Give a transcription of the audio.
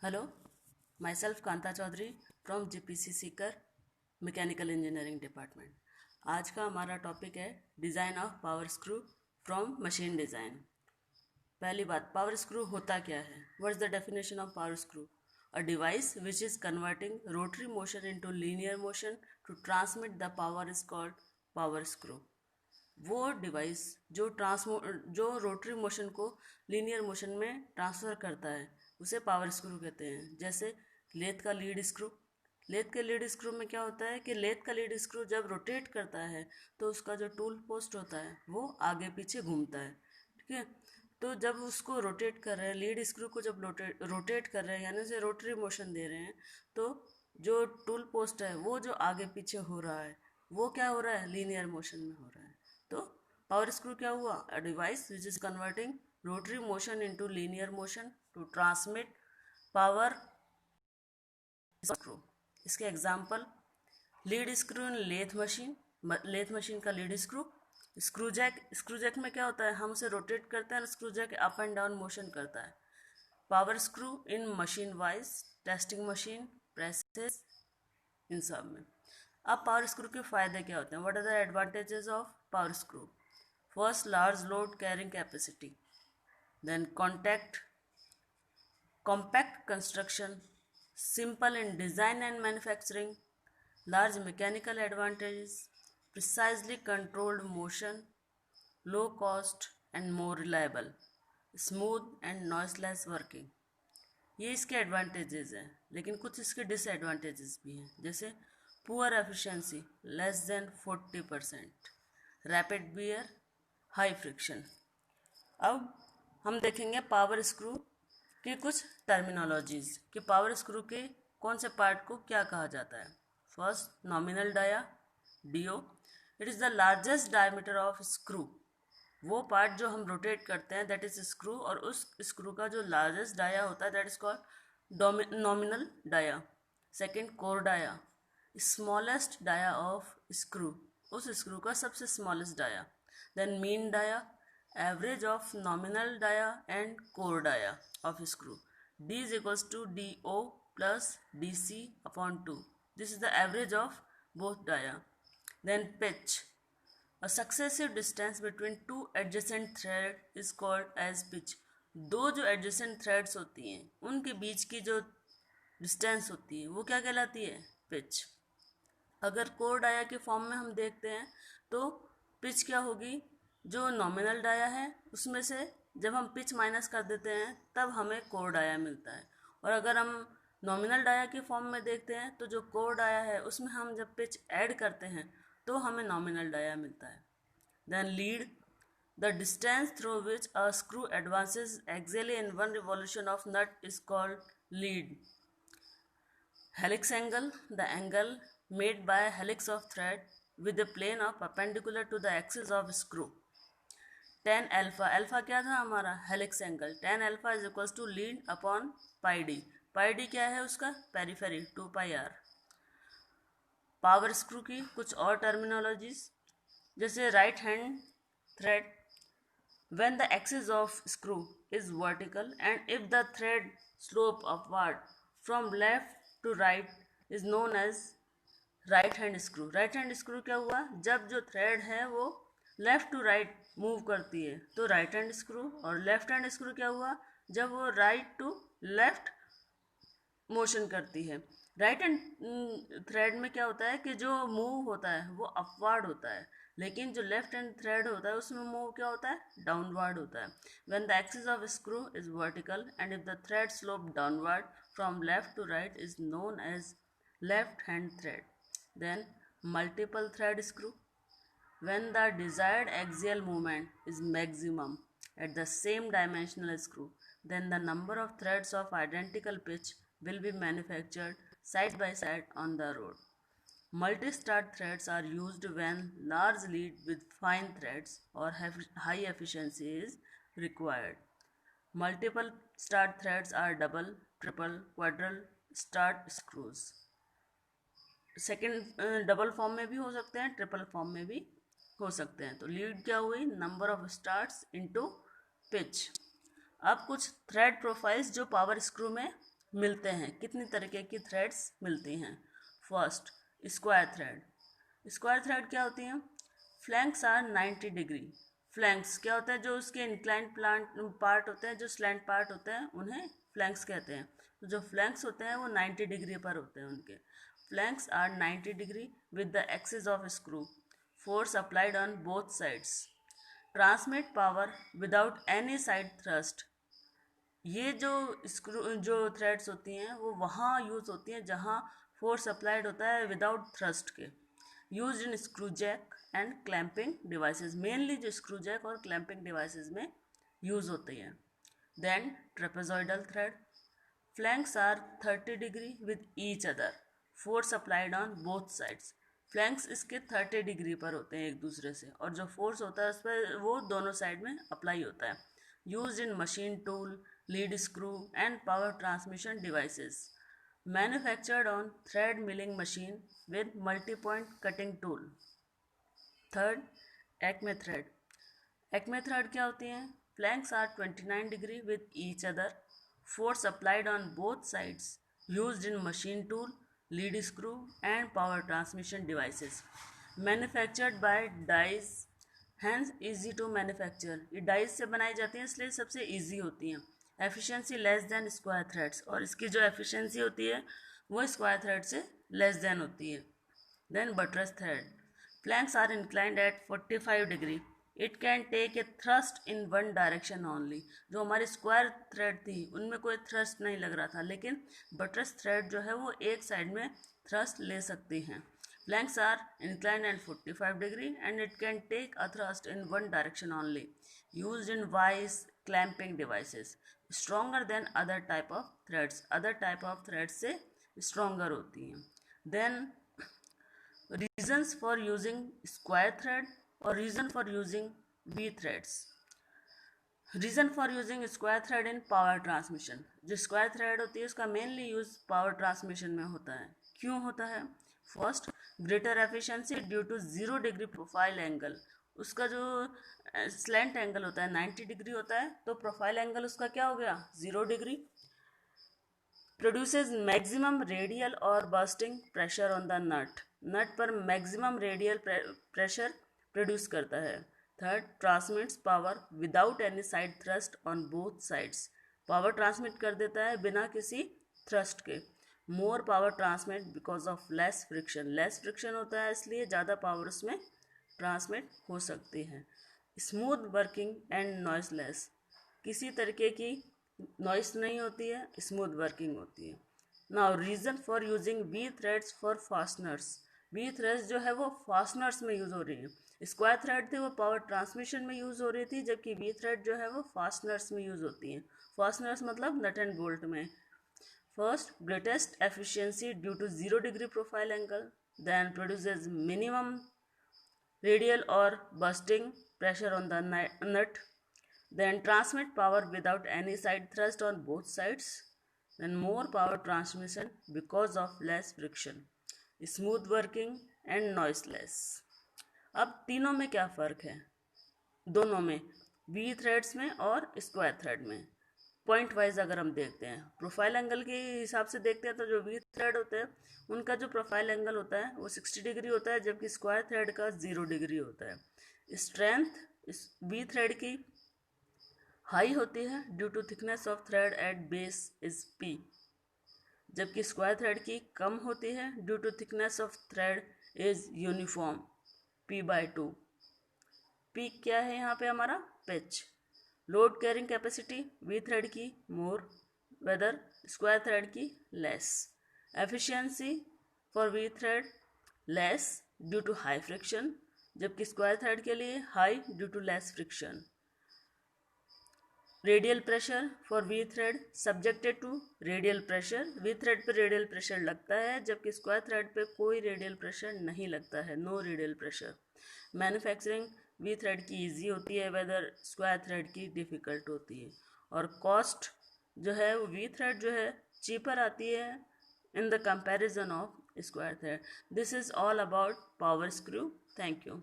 Hello, myself Kanta Chaudhary from GPC Sikar mechanical engineering department. आज का हमारा टॉपिक है design of power screw from machine design. पहली बात, पावर स्क्रू होता क्या है? What is the definition of power screw? A device which is converting rotary motion into linear motion to transmit the power is called power screw. वो device जो rotary motion को linear motion में transfer करता है उसे power screw कहते हैं। जैसे लेथ का लीड स्क्रू। लेथ के लीड स्क्रू में क्या होता है कि लेथ का लीड स्क्रू जब रोटेट करता है तो उसका जो टूल पोस्ट होता है वो आगे पीछे घूमता है। ठीक है, तो जब उसको रोटेट कर रहे हैं, लीड स्क्रू को जब रोटेट कर रहे हैं यानी उसे रोटरी मोशन दे रहे हैं, तो जो टूल पोस्ट है वो जो आगे पीछे हो रहा है वो क्या हो रहा है? लीनियर मोशन में हो रहा है। तो पावर स्क्रू क्या हुआ? A device which is converting rotary motion into linear motion to transmit power screw. इसके example, lead screw in lathe machine का लीड स्क्रू। स्क्रू जैक में क्या होता है, हम उसे रोटेट करते हैं और screw jack up and down motion करता है। Power screw in machine vice, testing machine, presses, इन सब में। अब पावर स्क्रू के फायदे क्या होते हैं? What are the advantages of power screw? First, large load carrying capacity, then compact construction, simple in design and manufacturing, large mechanical advantages, precisely controlled motion, low cost and more reliable, smooth and noiseless working। ये इसके advantages हैं, लेकिन कुछ इसके disadvantages भी हैं। जैसे poor efficiency, less than 40%, rapid wear, high friction. अब हम देखेंगे पावर स्क्रू की कुछ टर्मिनोलॉजीज कि पावर स्क्रू के कौन से पार्ट को क्या कहा जाता है। First, nominal dia, DO. It is the largest diameter of screw. वो पार्ट जो हम रोटेट करते हैं दैट इज स्क्रू, और उस स्क्रू का जो लार्जेस्ट डाया होता है that is called nominal dia. Second, core dia, smallest dia of screw, उस स्क्रू का सबसे smallest dia. Then mean dia, average of nominal dia and core dia of screw. D is equals to DO plus DC upon 2. This is the average of both dia. Then pitch. A successive distance between two adjacent thread is called as pitch. दो जो adjacent threads होती हैं उनके बीच की जो distance होती है वो क्या कहलाती है? pitch. अगर कोर डाया के फॉर्म में हम देखते हैं तो पिच क्या होगी? जो नॉमिनल डाया है उसमें से जब हम पिच माइनस कर देते हैं तब हमें कोर डाया मिलता है। और अगर हम नॉमिनल डाया के फॉर्म में देखते हैं तो जो कोर डाया है उसमें हम जब पिच ऐड करते हैं तो हमें नॉमिनल डाया मिलता है। Then lead, the distance through which a screw advances axially in one revolution of nut is called lead. Helix angle, the angle made by a helix of thread with a plane of perpendicular to the axis of screw. tan alpha, alpha क्या था हमारा? Helix angle. tan alpha is equals to lead upon pi d। pi d क्या है उसका? Periphery, 2 pi r। Power screw की कुछ और terminologies, जैसे right hand thread, when the axis of screw is vertical and if the thread slope upward from left to right is known as right hand screw. Right hand screw क्या हुआ? जब जो thread है वो left to right move करती है तो right hand screw. और लेफ्ट हैंड स्क्रू क्या हुआ? जब वो राइट टू लेफ्ट मोशन करती है। राइट हैंड थ्रेड में क्या होता है कि जो मूव होता है वो अपवर्ड होता है, लेकिन जो लेफ्ट हैंड थ्रेड होता है उसमें मूव क्या होता है? डाउनवर्ड होता है। When the axis of screw is vertical and if the thread slope downward from left to right is known as left hand thread. Then multiple thread screw, when the desired axial movement is maximum at the same dimensional screw, then the number of threads of identical pitch will be manufactured side by side on the rod. Multi-start threads are used when large lead with fine threads or high efficiency is required. Multiple start threads are double, triple, quadruple start screws. Second double form में भी हो सकते हैं, triple form में भी हो सकते हैं। तो लीड क्या हुई? Number of starts into pitch. अब कुछ थ्रेड प्रोफाइल्स जो पावर स्क्रू में मिलते हैं, कितनी तरीके की थ्रेड्स मिलती हैं। First, square thread. Square thread क्या होती हैं? Flanks are 90 degree. फ्लैंक्स क्या होता है? जो उसके इंक्लाइंड पार्ट होते हैं, जो स्लैंट पार्ट होते हैं, उन्हें फ्लैंक्स कहते हैं। तो जो फ्लैंक्स होते हैं वो 90 डिग्री पर होते हैं उनके। Flanks are 90 degree with the axis of screw, force applied on both sides, transmit power without any side thrust. ये जो थ्रेड्स होती हैं वो वहाँ यूज़ होती हैं जहाँ फोर्स अप्लाइड होता है विदाउट थ्रस्ट के। Use in screw jack and clamping devices, mainly जो स्क्रू जैक और क्लैंपिंग डिवाइसेस में यूज़ होती हैं। Then trapezoidal thread. Flanks are 30 degree with each other, force applied on both sides. Flanks इसके 30 degree पर होते हैं एक दूसरे से, और जो फोर्स होता है उस पर वो दोनों साइड में अप्लाई होता है। Use in machine tool, lead screw and power transmission devices. Manufactured on thread milling machine with multi-point cutting tool. Third, Acme thread. Acme thread क्या होती हैं? Flanks are 29 degree with each other. Force applied on both sides. Used in machine tool, lead screw and power transmission devices. Manufactured by dies, hence easy to manufacture. ये dies से बनाई जाती हैं इसलिए सबसे easy होती हैं। Efficiency less than square threads, और इसकी जो एफिशिएंसी होती है वो स्क्वायर थ्रेड से लेस देन होती है। Then buttress thread. Flanks are inclined at 45 degree. It can take a thrust in one direction only. जो हमारी स्क्वायर थ्रेड थी उनमें कोई थ्रस्ट नहीं लग रहा था, लेकिन बटरेस थ्रेड जो है वो एक साइड में थ्रस्ट ले सकती हैं। Flanks are inclined at 45 degree and it can take a thrust in one direction only. Used in vice clamping devices. Stronger than other type of threads. Other type of threads से stronger होती हैं. Then reasons for using square thread or reason for using V threads. Reason for using square thread in power transmission. जो square thread होती है उसका mainly use power transmission में होता है। क्यों होता है? First, greater efficiency due to 0 degree profile angle. उसका जो स्लैंट एंगल होता है 90 डिग्री होता है, तो प्रोफाइल एंगल उसका क्या हो गया? 0 डिग्री। प्रोड्यूसेस मैक्सिमम रेडियल और बर्स्टिंग प्रेशर ऑन द नट। नट पर मैक्सिमम रेडियल प्रेशर प्रोड्यूस करता है। Third, transmits power without any side thrust on both sides. Power transmit कर देता है बिना किसी थ्रस्ट के। More power transmit because of less friction. Less friction होता है इसलिए ज़्यादा पावर उसमें ट्रांसमिट हो सकती है। Smooth working and noiseless. किसी तरीके की नॉइस नहीं होती है, स्मूथ वर्किंग होती है। Now reason for using we threads for fasteners. We threads जो है वो फास्टनर्स में यूज़ हो रही है। स्क्वायर थ्रेड थी वो पावर ट्रांसमिशन में यूज़ हो रही थी, जबकि वी थ्रेड जो है वो फास्टनर्स में यूज़ होती हैं। फास्टनर्स मतलब नट एंड बोल्ट में। First, greatest efficiency due to 0 degree profile angle, then produces minimum radial और bursting pressure on the nut, then transmit power without any side thrust on both sides, then more power transmission because of less friction, smooth working and noiseless. अब तीनों में क्या फ़र्क है? दोनों में, we threads में और स्क्वायर थ्रेड में। पॉइंट वाइज अगर हम देखते हैं, प्रोफाइल एंगल के हिसाब से देखते हैं तो जो वी थ्रेड होते हैं उनका जो प्रोफाइल एंगल होता है वो 60 डिग्री होता है, जबकि स्क्वायर थ्रेड का 0 डिग्री होता है। स्ट्रेंथ वी थ्रेड की हाई होती है due to thickness of thread at base is P, जबकि स्क्वायर थ्रेड की कम होती है due to thickness of thread is uniform p/2। p क्या है यहाँ पे? हमारा pitch. Load carrying capacity V thread की मोर, वेदर स्क्वायर थ्रेड की less. Efficiency for V thread less due to high friction, जबकि स्क्वायर थ्रेड के लिए high due to less friction. Radial pressure for V thread subjected to radial pressure. V thread पे radial pressure लगता है, जबकि square thread पे कोई radial pressure नहीं लगता है, no radial pressure. Manufacturing V thread की इजी होती है, वेदर स्क्वायर थ्रेड की डिफ़िकल्ट होती है। और कॉस्ट जो है वो वी थ्रेड जो है चीपर आती है in the comparison of square thread. This is all about power screw. Thank you.